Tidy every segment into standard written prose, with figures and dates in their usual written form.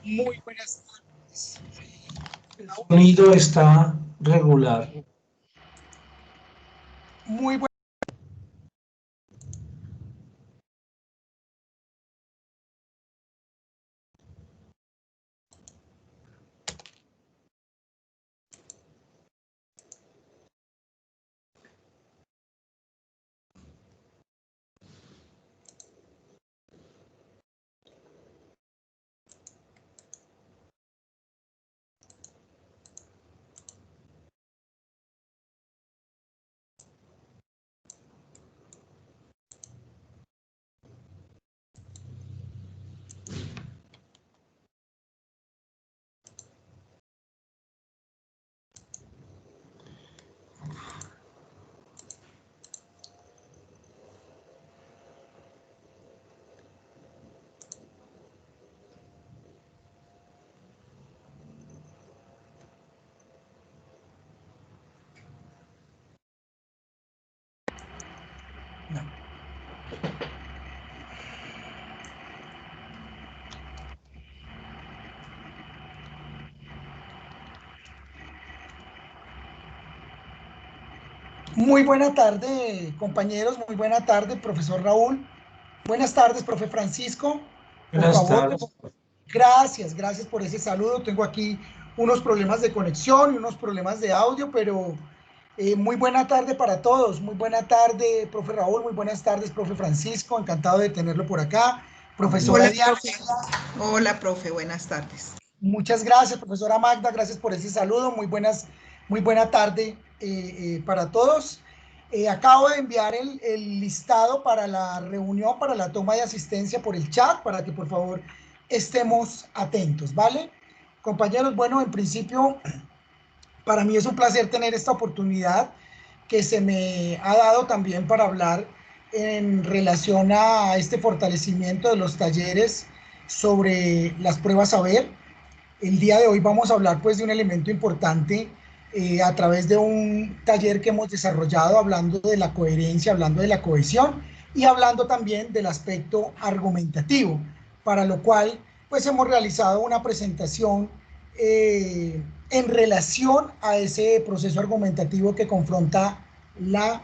Muy buenas tardes. El sonido está regular. Muy buenas. No. Muy buena tarde, compañeros. Muy buena tarde, profesor Raúl. Buenas tardes, profe Francisco. Por Buenas favor, tardes. gracias por ese saludo. Tengo aquí unos problemas de conexión y unos problemas de audio, pero muy buena tarde para todos. Muy buena tarde, profe Raúl. Muy buenas tardes, profe Francisco. Encantado de tenerlo por acá. Profesora Hola, Diana. profe. Hola, profe. Buenas tardes. Muchas gracias, profesora Magda. Gracias por ese saludo. Muy buena tarde para todos. Acabo de enviar el listado para la reunión, para la toma de asistencia por el chat, para que por favor estemos atentos, ¿vale? Compañeros, bueno, en principio, para mí es un placer tener esta oportunidad que se me ha dado también para hablar en relación a este fortalecimiento de los talleres sobre las pruebas saber. El día de hoy vamos a hablar pues de un elemento importante a través de un taller que hemos desarrollado hablando de la coherencia, hablando de la cohesión y hablando también del aspecto argumentativo, para lo cual pues hemos realizado una presentación en relación a ese proceso argumentativo que confronta la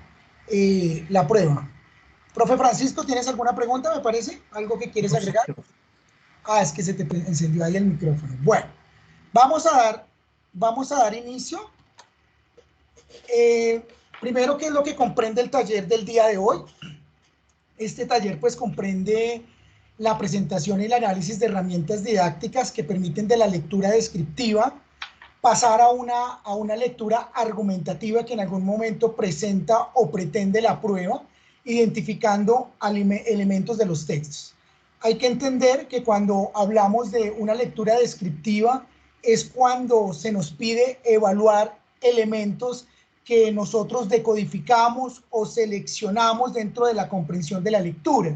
prueba. Profe Francisco, ¿tienes alguna pregunta, me parece? ¿Algo que quieres No sé agregar? qué. Ah, es que se te encendió ahí el micrófono. Bueno, vamos a dar inicio. Primero, ¿qué es lo que comprende el taller del día de hoy? Este taller pues comprende la presentación y el análisis de herramientas didácticas que permiten de la lectura descriptiva pasar a una lectura argumentativa que en algún momento presenta o pretende la prueba, identificando elementos de los textos. Hay que entender que cuando hablamos de una lectura descriptiva es cuando se nos pide evaluar elementos que nosotros decodificamos o seleccionamos dentro de la comprensión de la lectura.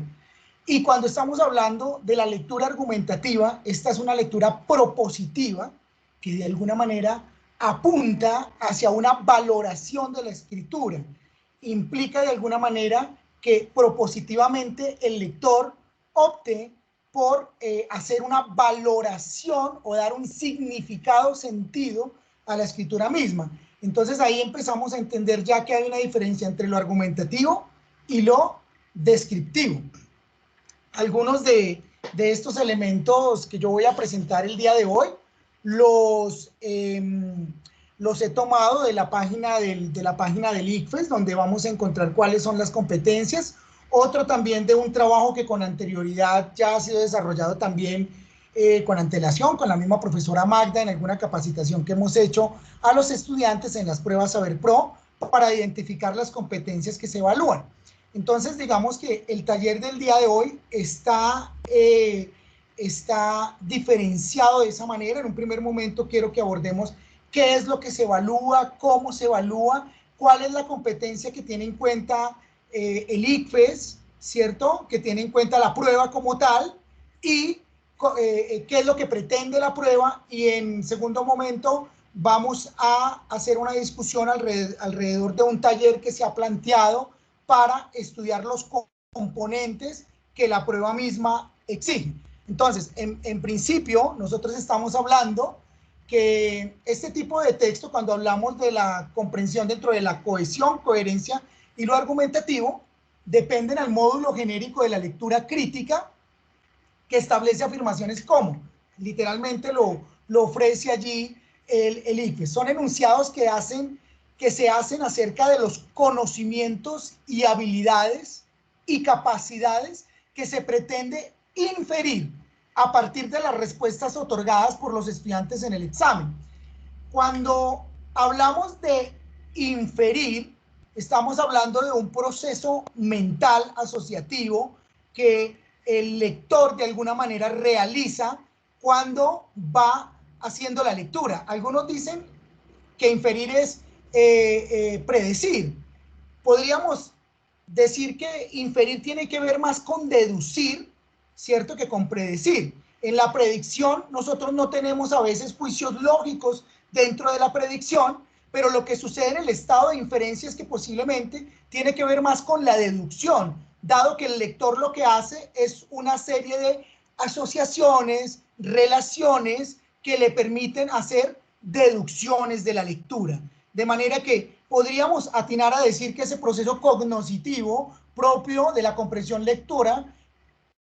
Y cuando estamos hablando de la lectura argumentativa, esta es una lectura propositiva que de alguna manera apunta hacia una valoración de la escritura. Implica de alguna manera que propositivamente el lector opte por hacer una valoración o dar un significado, sentido a la escritura misma. Entonces ahí empezamos a entender ya que hay una diferencia entre lo argumentativo y lo descriptivo. Algunos de estos elementos que yo voy a presentar el día de hoy los he tomado de la página del ICFES, donde vamos a encontrar cuáles son las competencias. Otro también de un trabajo que con anterioridad ya ha sido desarrollado también con antelación, con la misma profesora Magda, en alguna capacitación que hemos hecho a los estudiantes en las pruebas Saber Pro para identificar las competencias que se evalúan. Entonces, digamos que el taller del día de hoy está diferenciado de esa manera. En un primer momento quiero que abordemos qué es lo que se evalúa, cómo se evalúa, cuál es la competencia que tiene en cuenta el ICFES, ¿cierto? Que tiene en cuenta la prueba como tal y qué es lo que pretende la prueba. Y en segundo momento vamos a hacer una discusión alrededor de un taller que se ha planteado para estudiar los componentes que la prueba misma exige. Entonces, en principio, nosotros estamos hablando que este tipo de texto, cuando hablamos de la comprensión dentro de la cohesión, coherencia y lo argumentativo, dependen al módulo genérico de la lectura crítica, que establece afirmaciones como, literalmente lo ofrece allí el ICFES. Son enunciados que se hacen acerca de los conocimientos y habilidades y capacidades que se pretende inferir a partir de las respuestas otorgadas por los estudiantes en el examen. Cuando hablamos de inferir, estamos hablando de un proceso mental asociativo que el lector de alguna manera realiza cuando va haciendo la lectura. Algunos dicen que inferir es predecir. Podríamos decir que inferir tiene que ver más con deducir, ¿cierto?, que con predecir. En la predicción nosotros no tenemos a veces juicios lógicos dentro de la predicción, pero lo que sucede en el estado de inferencia es que posiblemente tiene que ver más con la deducción, dado que el lector lo que hace es una serie de asociaciones, relaciones que le permiten hacer deducciones de la lectura. De manera que podríamos atinar a decir que ese proceso cognoscitivo propio de la comprensión lectora,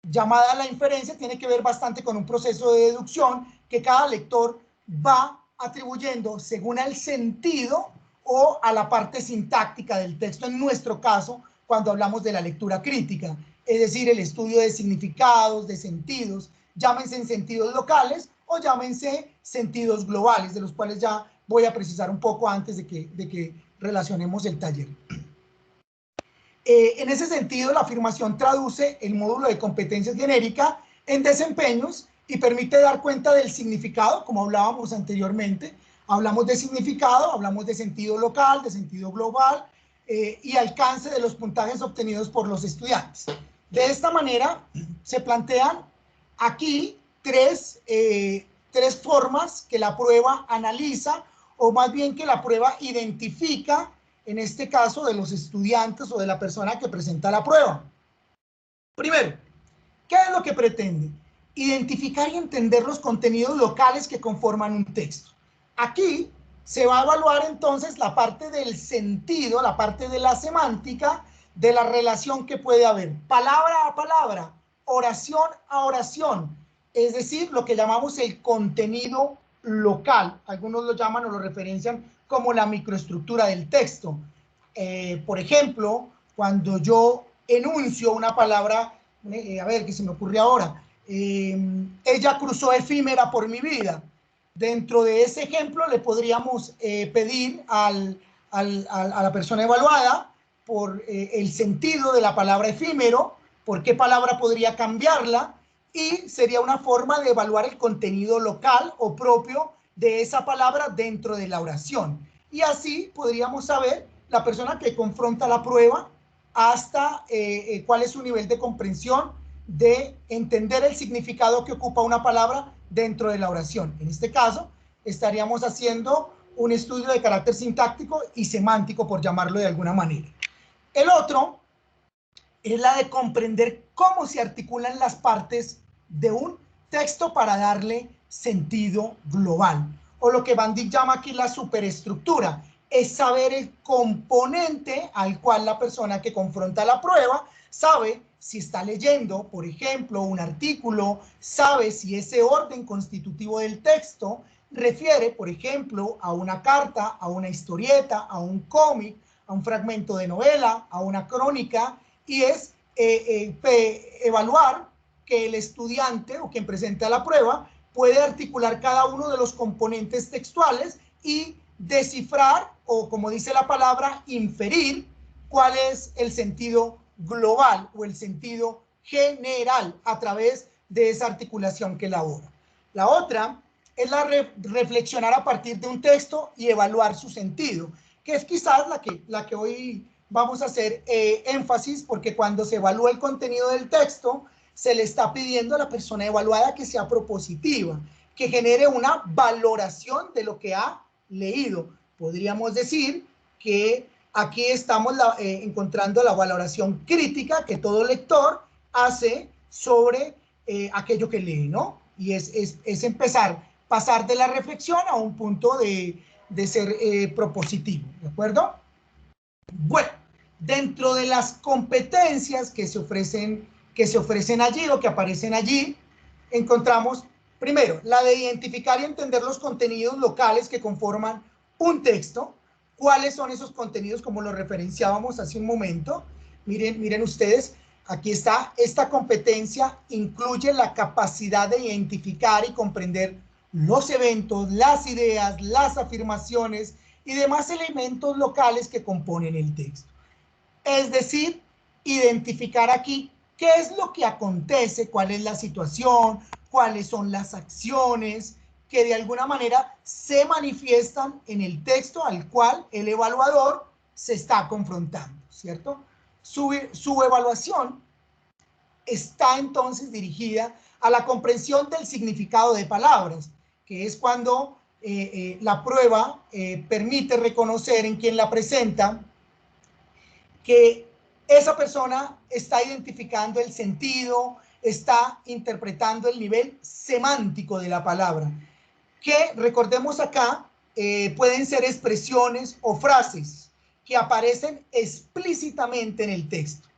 llamada la inferencia, tiene que ver bastante con un proceso de deducción que cada lector va atribuyendo según el sentido o a la parte sintáctica del texto, en nuestro caso, cuando hablamos de la lectura crítica, es decir, el estudio de significados, de sentidos, llámense en sentidos locales o llámense sentidos globales, de los cuales ya voy a precisar un poco antes de que relacionemos el taller. En ese sentido, la afirmación traduce el módulo de competencias genérica en desempeños y permite dar cuenta del significado, como hablábamos anteriormente. Hablamos de significado, hablamos de sentido local, de sentido global y alcance de los puntajes obtenidos por los estudiantes. De esta manera, se plantean aquí tres formas que la prueba analiza, o más bien que la prueba identifica, en este caso de los estudiantes o de la persona que presenta la prueba. Primero, ¿qué es lo que pretende? Identificar y entender los contenidos locales que conforman un texto. Aquí se va a evaluar entonces la parte del sentido, la parte de la semántica, de la relación que puede haber, palabra a palabra, oración a oración, es decir, lo que llamamos el contenido local. Algunos lo llaman o lo referencian como la microestructura del texto. Por ejemplo, cuando yo enuncio una palabra, a ver, ¿qué se me ocurre ahora? Ella cruzó efímera por mi vida. Dentro de ese ejemplo le podríamos pedir a la persona evaluada por el sentido de la palabra efímero, por qué palabra podría cambiarla, y sería una forma de evaluar el contenido local o propio de esa palabra dentro de la oración. Y así podríamos saber la persona que confronta la prueba hasta cuál es su nivel de comprensión, de entender el significado que ocupa una palabra dentro de la oración. En este caso, estaríamos haciendo un estudio de carácter sintáctico y semántico, por llamarlo de alguna manera. El otro es la de comprender cómo se articulan las partes de un texto para darle sentido global, o lo que Van Dijk llama aquí la superestructura, es saber el componente al cual la persona que confronta la prueba sabe si está leyendo, por ejemplo, un artículo, sabe si ese orden constitutivo del texto refiere, por ejemplo, a una carta, a una historieta, a un cómic, a un fragmento de novela, a una crónica, y es evaluar que el estudiante o quien presenta la prueba puede articular cada uno de los componentes textuales y descifrar, o como dice la palabra, inferir cuál es el sentido global o el sentido general a través de esa articulación que elabora. La otra es la reflexionar a partir de un texto y evaluar su sentido, que es quizás la que hoy vamos a hacer énfasis, porque cuando se evalúa el contenido del texto, se le está pidiendo a la persona evaluada que sea propositiva, que genere una valoración de lo que ha leído. Podríamos decir que aquí estamos encontrando la valoración crítica que todo lector hace sobre aquello que lee, ¿no? Y es empezar, pasar de la reflexión a un punto de ser propositivo, ¿de acuerdo? Bueno, dentro de las competencias que se ofrecen allí o que aparecen allí, encontramos, primero, la de identificar y entender los contenidos locales que conforman un texto. ¿Cuáles son esos contenidos? Como lo referenciábamos hace un momento. Miren ustedes, aquí está, esta competencia incluye la capacidad de identificar y comprender los eventos, las ideas, las afirmaciones y demás elementos locales que componen el texto. Es decir, identificar aquí qué es lo que acontece, cuál es la situación, cuáles son las acciones que de alguna manera se manifiestan en el texto al cual el evaluador se está confrontando, ¿cierto? Su evaluación está entonces dirigida a la comprensión del significado de palabras, que es cuando la prueba permite reconocer en quien la presenta que esa persona está identificando el sentido, está interpretando el nivel semántico de la palabra, que recordemos acá, pueden ser expresiones o frases que aparecen explícitamente en el texto.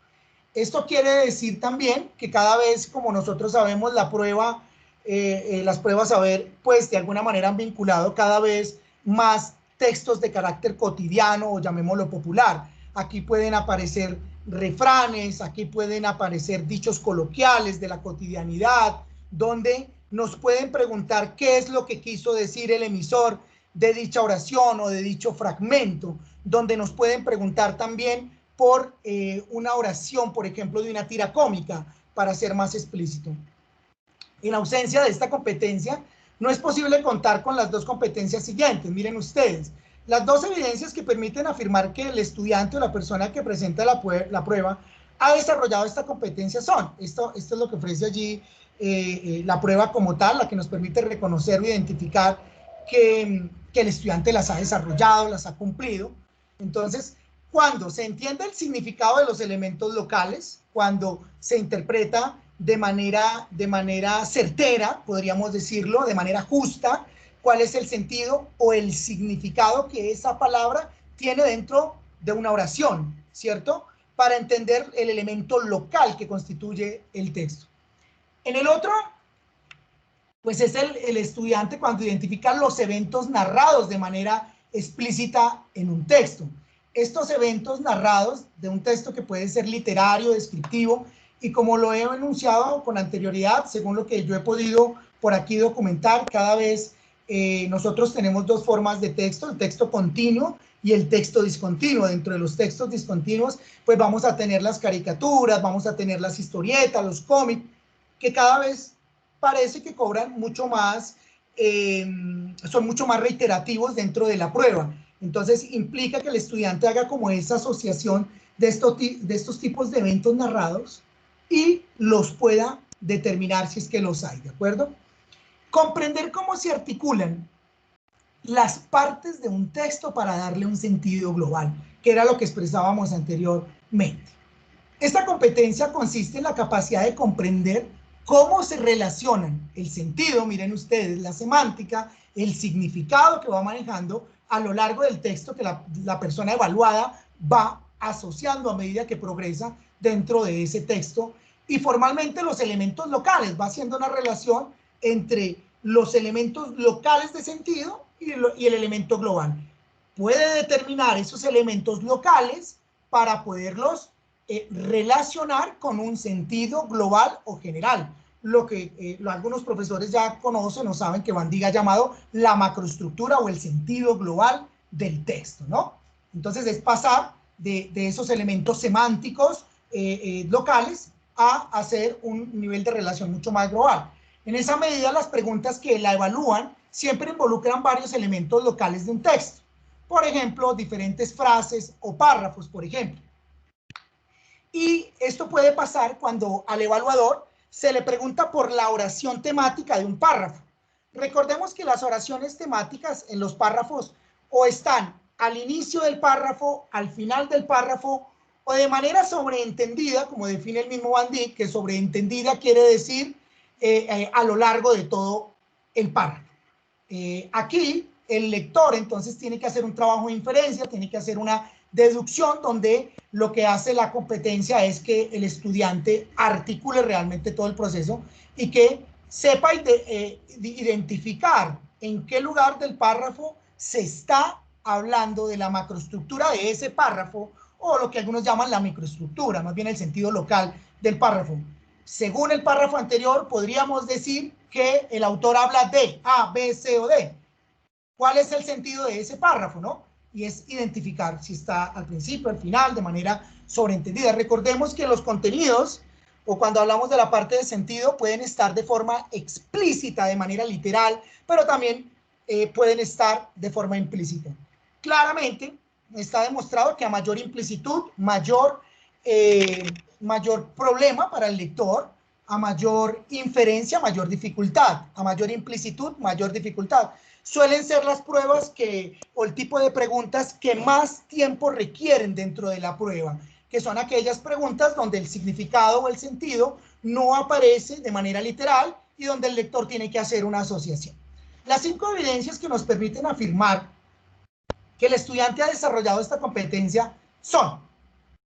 Esto quiere decir también que cada vez, como nosotros sabemos, las pruebas a ver, pues de alguna manera han vinculado cada vez más textos de carácter cotidiano o llamémoslo popular. Aquí pueden aparecer refranes, aquí pueden aparecer dichos coloquiales de la cotidianidad, donde nos pueden preguntar qué es lo que quiso decir el emisor de dicha oración o de dicho fragmento, donde nos pueden preguntar también por una oración, por ejemplo, de una tira cómica, para ser más explícito. En ausencia de esta competencia, no es posible contar con las dos competencias siguientes. Miren ustedes, las dos evidencias que permiten afirmar que el estudiante o la persona que presenta la prueba ha desarrollado esta competencia son, esto es lo que ofrece allí la prueba como tal, la que nos permite reconocer o identificar que el estudiante las ha desarrollado, las ha cumplido. Entonces, cuando se entiende el significado de los elementos locales, cuando se interpreta de manera certera, podríamos decirlo, de manera justa, cuál es el sentido o el significado que esa palabra tiene dentro de una oración, ¿cierto? Para entender el elemento local que constituye el texto. En el otro, pues es el estudiante cuando identifica los eventos narrados de manera explícita en un texto. Estos eventos narrados de un texto que puede ser literario, descriptivo, y como lo he enunciado con anterioridad, según lo que yo he podido por aquí documentar, cada vez nosotros tenemos dos formas de texto, el texto continuo y el texto discontinuo. Dentro de los textos discontinuos, pues vamos a tener las caricaturas, vamos a tener las historietas, los cómics, que cada vez parece que cobran mucho más, son mucho más reiterativos dentro de la prueba. Entonces implica que el estudiante haga como esa asociación de estos tipos de eventos narrados y los pueda determinar si es que los hay, ¿de acuerdo? Comprender cómo se articulan las partes de un texto para darle un sentido global, que era lo que expresábamos anteriormente. Esta competencia consiste en la capacidad de comprender cómo se relacionan el sentido, miren ustedes, la semántica, el significado que va manejando a lo largo del texto que la persona evaluada va asociando a medida que progresa dentro de ese texto, y formalmente los elementos locales, va haciendo una relación entre los elementos locales de sentido y el elemento global. Puede determinar esos elementos locales para poderlos relacionar con un sentido global o general, lo que algunos profesores ya conocen o saben que Van Dyck ha llamado la macroestructura o el sentido global del texto, ¿no? Entonces es pasar de esos elementos semánticos locales a hacer un nivel de relación mucho más global. En esa medida, las preguntas que la evalúan siempre involucran varios elementos locales de un texto. Por ejemplo, diferentes frases o párrafos, por ejemplo. Y esto puede pasar cuando al evaluador se le pregunta por la oración temática de un párrafo. Recordemos que las oraciones temáticas en los párrafos o están al inicio del párrafo, al final del párrafo, o de manera sobreentendida, como define el mismo Van Dyck, que sobreentendida quiere decir a lo largo de todo el párrafo. Aquí el lector entonces tiene que hacer un trabajo de inferencia, tiene que hacer una deducción donde lo que hace la competencia es que el estudiante articule realmente todo el proceso y que sepa identificar en qué lugar del párrafo se está hablando de la macroestructura de ese párrafo o lo que algunos llaman la microestructura, más bien el sentido local del párrafo. Según el párrafo anterior, podríamos decir que el autor habla de A, B, C o D. ¿Cuál es el sentido de ese párrafo, no? Y es identificar si está al principio, al final, de manera sobreentendida. Recordemos que los contenidos, o cuando hablamos de la parte de sentido, pueden estar de forma explícita, de manera literal, pero también pueden estar de forma implícita. Claramente está demostrado que a mayor implicitud, mayor problema para el lector, a mayor inferencia, mayor dificultad, a mayor implicitud, mayor dificultad. Suelen ser las pruebas o el tipo de preguntas que más tiempo requieren dentro de la prueba, que son aquellas preguntas donde el significado o el sentido no aparece de manera literal y donde el lector tiene que hacer una asociación. Las 5 evidencias que nos permiten afirmar que el estudiante ha desarrollado esta competencia son: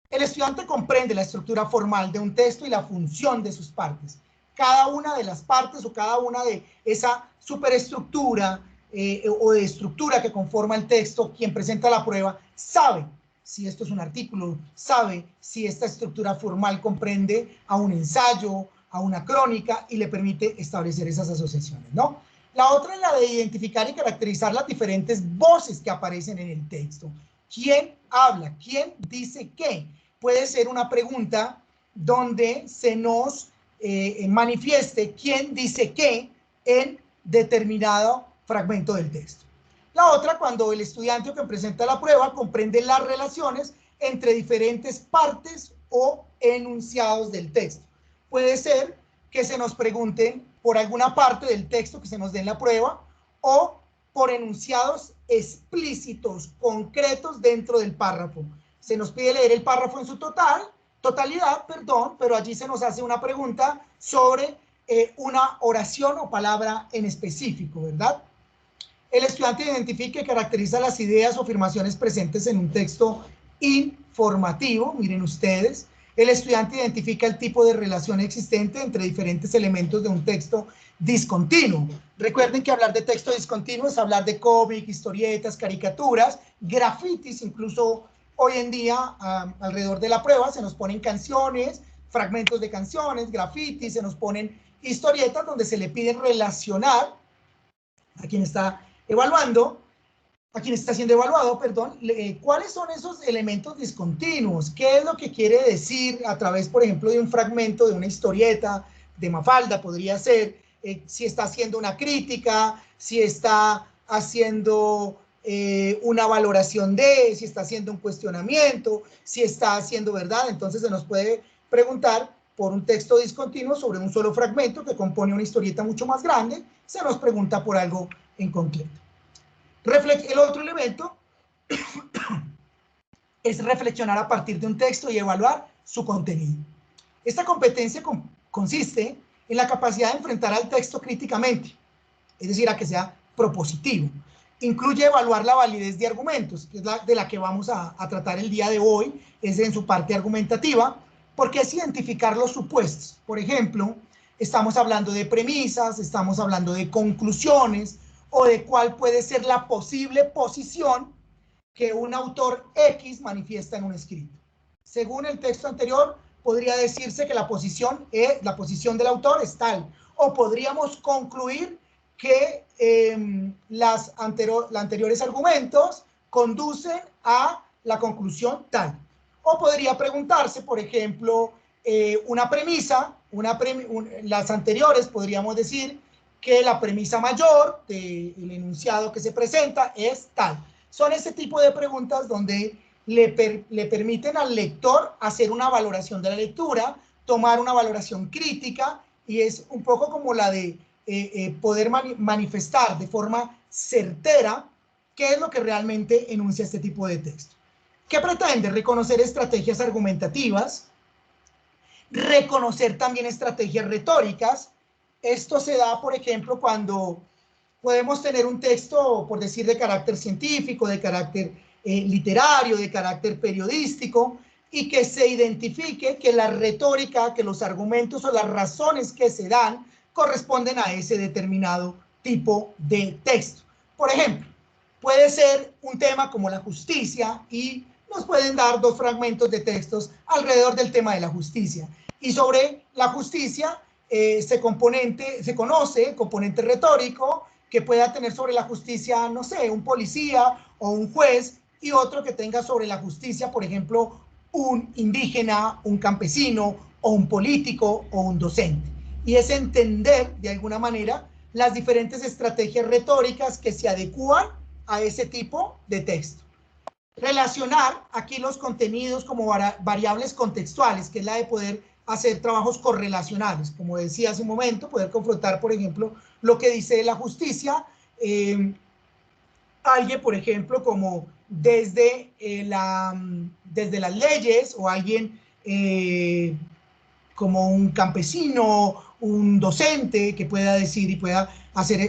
el estudiante comprende la estructura formal de un texto y la función de sus partes. Cada una de las partes o cada una de esa superestructura o de estructura que conforma el texto, quien presenta la prueba sabe si esto es un artículo, sabe si esta estructura formal comprende a un ensayo, a una crónica y le permite establecer esas asociaciones, ¿no? La otra es la de identificar y caracterizar las diferentes voces que aparecen en el texto. ¿Quién habla? ¿Quién dice qué? Puede ser una pregunta donde se nos manifieste quién dice qué en determinado fragmento del texto. La otra, cuando el estudiante que presenta la prueba comprende las relaciones entre diferentes partes o enunciados del texto. Puede ser que se nos pregunten por alguna parte del texto que se nos dé en la prueba o por enunciados explícitos, concretos dentro del párrafo. Se nos pide leer el párrafo en su totalidad, pero allí se nos hace una pregunta sobre una oración o palabra en específico, ¿verdad? El estudiante identifica y caracteriza las ideas o afirmaciones presentes en un texto informativo, miren ustedes. El estudiante identifica el tipo de relación existente entre diferentes elementos de un texto discontinuo. Recuerden que hablar de texto discontinuo es hablar de cómic, historietas, caricaturas, grafitis, incluso hoy en día alrededor de la prueba se nos ponen canciones, fragmentos de canciones, grafitis, se nos ponen historietas donde se le pide relacionar a quien está evaluando, a quien está siendo evaluado, perdón, cuáles son esos elementos discontinuos, qué es lo que quiere decir a través, por ejemplo, de un fragmento de una historieta de Mafalda, podría ser, si está haciendo una crítica, si está haciendo una valoración de, si está haciendo un cuestionamiento, si está haciendo verdad. Entonces se nos puede preguntar por un texto discontinuo sobre un solo fragmento que compone una historieta mucho más grande, se nos pregunta por algo en concreto. El otro elemento es reflexionar a partir de un texto y evaluar su contenido. Esta competencia consiste en la capacidad de enfrentar al texto críticamente, es decir, a que sea propositivo. Incluye evaluar la validez de argumentos, que es de la que vamos a tratar el día de hoy, es en su parte argumentativa, porque es identificar los supuestos. Por ejemplo, estamos hablando de premisas, estamos hablando de conclusiones, o de cuál puede ser la posible posición que un autor X manifiesta en un escrito. Según el texto anterior, podría decirse que la posición del autor es tal, o podríamos concluir que los anteriores argumentos conducen a la conclusión tal. O podría preguntarse, por ejemplo, una premisa, las anteriores podríamos decir que la premisa mayor del enunciado que se presenta es tal. Son ese tipo de preguntas donde le permiten al lector hacer una valoración de la lectura, tomar una valoración crítica, y es un poco como la de poder manifestar de forma certera qué es lo que realmente enuncia este tipo de texto. ¿Qué pretende? Reconocer estrategias argumentativas, reconocer también estrategias retóricas, Esto se da, por ejemplo, cuando podemos tener un texto, por decir, de carácter científico, de carácter literario, de carácter periodístico, y que se identifique que la retórica, que los argumentos o las razones que se dan corresponden a ese determinado tipo de texto. Por ejemplo, puede ser un tema como la justicia y nos pueden dar dos fragmentos de textos alrededor del tema de la justicia. Y sobre la justicia se conoce el componente retórico que pueda tener sobre la justicia, no sé, un policía o un juez, y otro que tenga sobre la justicia, por ejemplo, un indígena, un campesino, o un político, o un docente. Y es entender, de alguna manera, las diferentes estrategias retóricas que se adecúan a ese tipo de texto. Relacionar aquí los contenidos como variables contextuales, que es la de poder hacer trabajos correlacionales. Como decía hace un momento, poder confrontar, por ejemplo, lo que dice la justicia, alguien, por ejemplo, como desde las leyes, o alguien como un campesino, un docente que pueda decir y pueda hacer